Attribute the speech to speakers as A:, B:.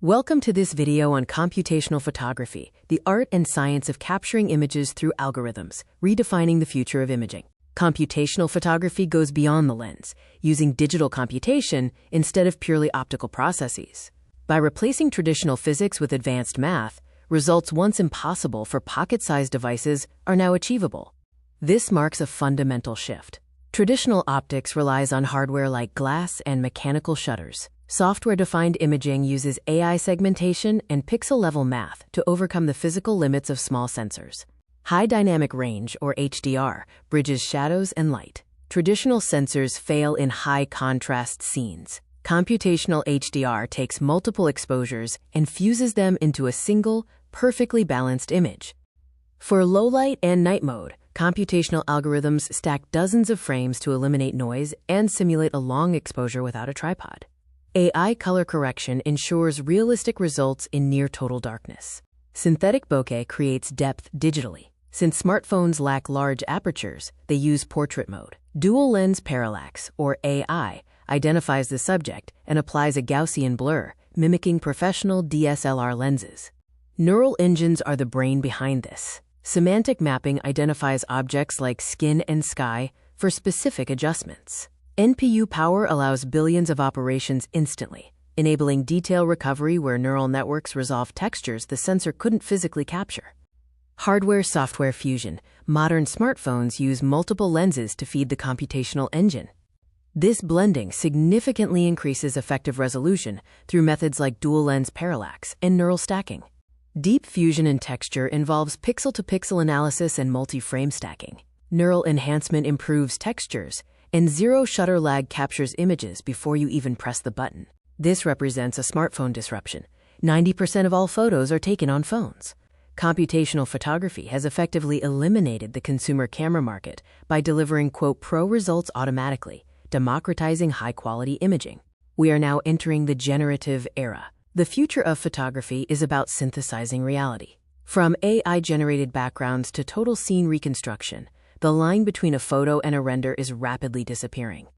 A: Welcome to this video on computational photography, the art and science of capturing images through algorithms, redefining the future of imaging. Computational photography goes beyond the lens, using digital computation instead of purely optical processes. By replacing traditional physics with advanced math, results once impossible for pocket-sized devices are now achievable. This marks a fundamental shift. Traditional optics relies on hardware like glass and mechanical shutters. Software-defined imaging uses AI segmentation and pixel-level math to overcome the physical limits of small sensors. High dynamic range, or HDR, bridges shadows and light. Traditional sensors fail in high-contrast scenes. Computational HDR takes multiple exposures and fuses them into a single, perfectly balanced image. For low-light and night mode, computational algorithms stack dozens of frames to eliminate noise and simulate a long exposure without a tripod. AI color correction ensures realistic results in near-total darkness. Synthetic bokeh creates depth digitally. Since smartphones lack large apertures, they use portrait mode. Dual lens parallax, or AI, identifies the subject and applies a Gaussian blur, mimicking professional DSLR lenses. Neural engines are the brain behind this. Semantic mapping identifies objects like skin and sky for specific adjustments. NPU power allows billions of operations instantly, enabling detail recovery where neural networks resolve textures the sensor couldn't physically capture. Hardware-software fusion. Modern smartphones use multiple lenses to feed the computational engine. This blending significantly increases effective resolution through methods like dual-lens parallax and neural stacking. Deep fusion in texture involves pixel-to-pixel analysis and multi-frame stacking. Neural enhancement improves textures, and zero shutter lag captures images before you even press the button. This represents a smartphone disruption. 90% of all photos are taken on phones. Computational photography has effectively eliminated the consumer camera market by delivering, quote, pro results automatically, democratizing high-quality imaging. We are now entering the generative era. The future of photography is about synthesizing reality. From AI-generated backgrounds to total scene reconstruction, the line between a photo and a render is rapidly disappearing.